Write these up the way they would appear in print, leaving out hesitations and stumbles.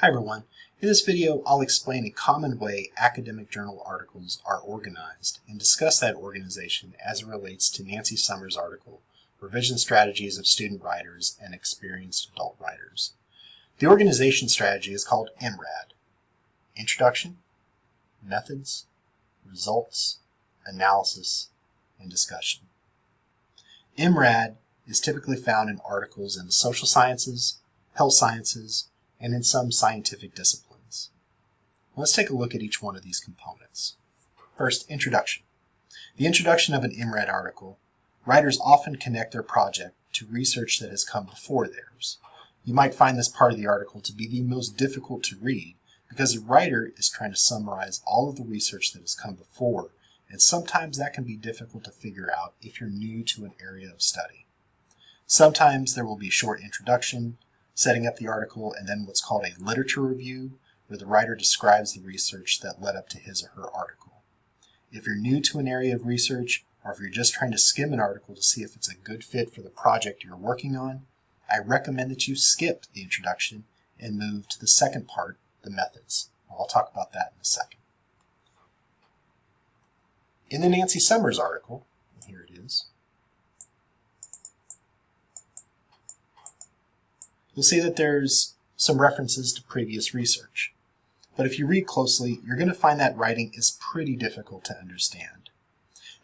Hi everyone. In this video, I'll explain a common way academic journal articles are organized and discuss that organization as it relates to Nancy Summers' article, Revision Strategies of Student Writers and Experienced Adult Writers. The organization strategy is called IMRAD: Introduction, Methods, Results, Analysis, and Discussion. IMRAD is typically found in articles in the social sciences, health sciences, and in some scientific disciplines. Let's take a look at each one of these components. First, introduction. The introduction of an IMRAD article, writers often connect their project to research that has come before theirs. You might find this part of the article to be the most difficult to read because the writer is trying to summarize all of the research that has come before, and sometimes that can be difficult to figure out if you're new to an area of study. Sometimes there will be a short introduction, setting up the article, and then what's called a literature review, where the writer describes the research that led up to his or her article. If you're new to an area of research, or if you're just trying to skim an article to see if it's a good fit for the project you're working on, I recommend that you skip the introduction and move to the second part, the methods. I'll talk about that in a second. In the Nancy Summers article, here it is, you'll see that there's some references to previous research. But if you read closely, you're going to find that writing is pretty difficult to understand.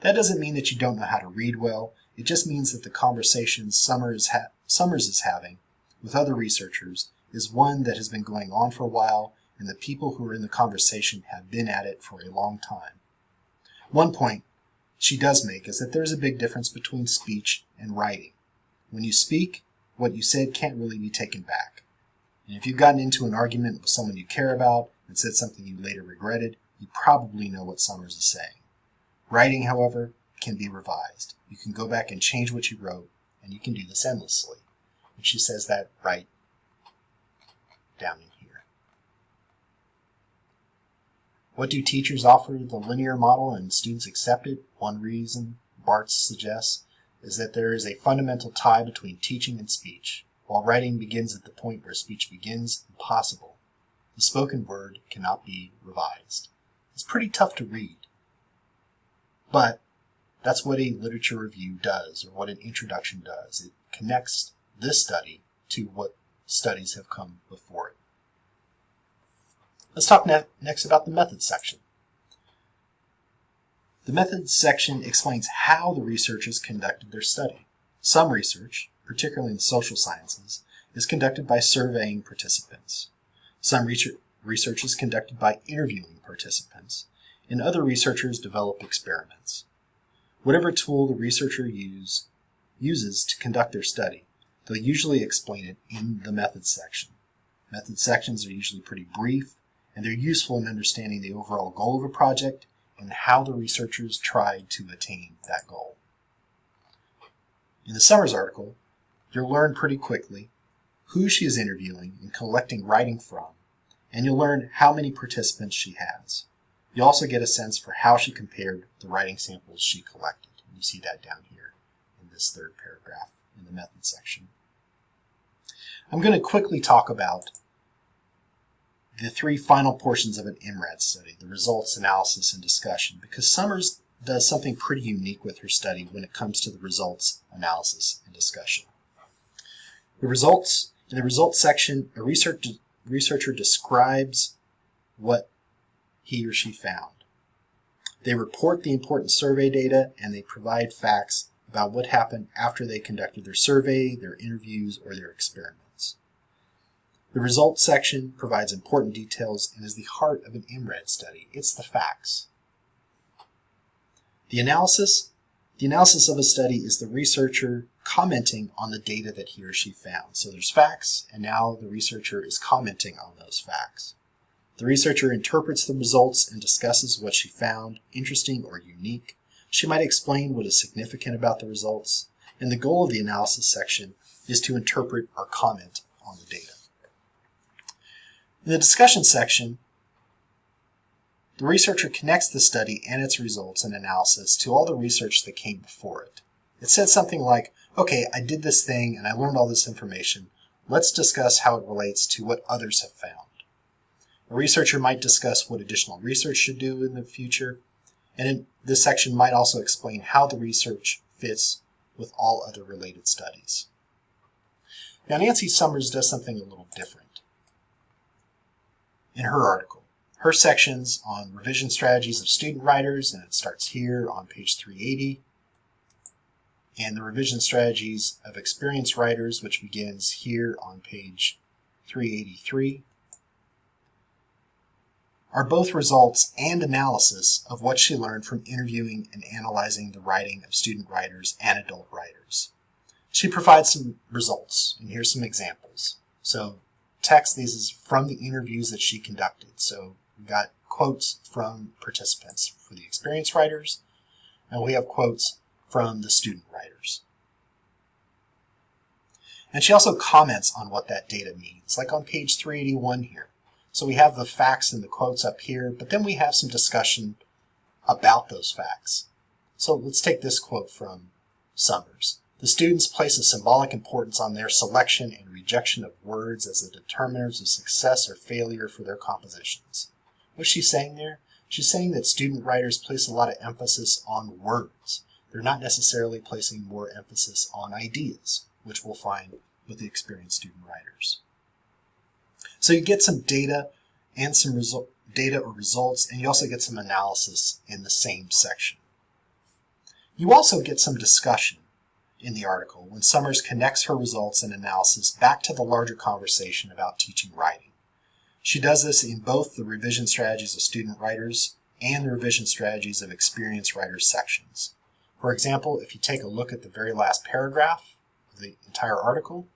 That doesn't mean that you don't know how to read well. It just means that the conversation Summers is having with other researchers is one that has been going on for a while, and the people who are in the conversation have been at it for a long time. One point she does make is that there's a big difference between speech and writing. When you speak, what you said can't really be taken back. And if you've gotten into an argument with someone you care about and said something you later regretted, you probably know what Summers is saying. Writing, however, can be revised. You can go back and change what you wrote, and you can do this endlessly. And she says that right down in here. What do teachers offer the linear model and students accept it? One reason Bartz suggests is that there is a fundamental tie between teaching and speech. While writing begins at the point where speech begins, impossible. The spoken word cannot be revised. It's pretty tough to read. But that's what a literature review does, or what an introduction does. It connects this study to what studies have come before it. Let's talk next about the methods section. The methods section explains how the researchers conducted their study. Some research, particularly in social sciences, is conducted by surveying participants. Some research is conducted by interviewing participants, and other researchers develop experiments. Whatever tool the researcher uses to conduct their study, they'll usually explain it in the methods section. Method sections are usually pretty brief, and they're useful in understanding the overall goal of a project and how the researchers tried to attain that goal. In the Summers article, you'll learn pretty quickly who she is interviewing and collecting writing from, and you'll learn how many participants she has. You'll also get a sense for how she compared the writing samples she collected. And you see that down here in this third paragraph in the method section. I'm going to quickly talk about the three final portions of an IMRAD study: the results, analysis, and discussion, because Summers does something pretty unique with her study when it comes to the results, analysis, and discussion. In the results section, a researcher describes what he or she found. They report the important survey data, and they provide facts about what happened after they conducted their survey, their interviews, or their experiments. The results section provides important details and is the heart of an IMRAD study. It's the facts. The analysis of a study is the researcher commenting on the data that he or she found. So there's facts, and now the researcher is commenting on those facts. The researcher interprets the results and discusses what she found interesting or unique. She might explain what is significant about the results, and the goal of the analysis section is to interpret or comment on the data. In the discussion section, the researcher connects the study and its results and analysis to all the research that came before it. It said something like, okay, I did this thing and I learned all this information. Let's discuss how it relates to what others have found. A researcher might discuss what additional research should do in the future, and this section might also explain how the research fits with all other related studies. Now, Nancy Summers does something a little different in her article. Her section's on revision strategies of student writers, and it starts here on page 380, and the revision strategies of experienced writers, which begins here on page 383, are both results and analysis of what she learned from interviewing and analyzing the writing of student writers and adult writers. She provides some results, and here's some examples. So text, these is from the interviews that she conducted. So we got quotes from participants for the experienced writers, and we have quotes from the student writers. And she also comments on what that data means, like on page 381 here. So we have the facts and the quotes up here, but then we have some discussion about those facts. So let's take this quote from Summers. The students place a symbolic importance on their selection and rejection of words as the determiners of success or failure for their compositions. What's she saying there? She's saying that student writers place a lot of emphasis on words. They're not necessarily placing more emphasis on ideas, which we'll find with the experienced student writers. So you get some data and some data or results, and you also get some analysis in the same section. You also get some discussion in the article when Summers connects her results and analysis back to the larger conversation about teaching writing. She does this in both the revision strategies of student writers and the revision strategies of experienced writers sections. For example, if you take a look at the very last paragraph of the entire article,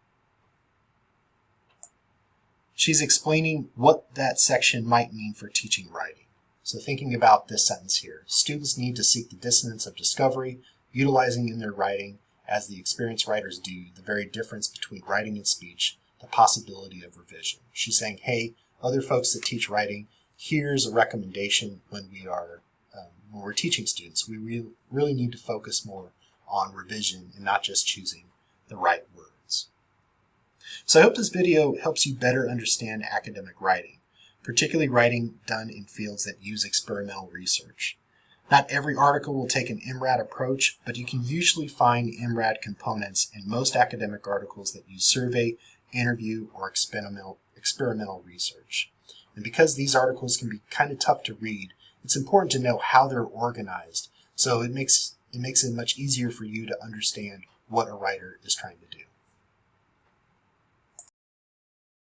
she's explaining what that section might mean for teaching writing. So thinking about this sentence here, students need to seek the dissonance of discovery, utilizing in their writing, as the experienced writers do, the very difference between writing and speech, the possibility of revision. She's saying, hey, other folks that teach writing, here's a recommendation when we're teaching students. We really need to focus more on revision and not just choosing the right words. So I hope this video helps you better understand academic writing, particularly writing done in fields that use experimental research. Not every article will take an IMRAD approach, but you can usually find IMRAD components in most academic articles that use survey, interview, or experimental research. And because these articles can be kind of tough to read, it's important to know how they're organized, so it makes it much easier for you to understand what a writer is trying to do.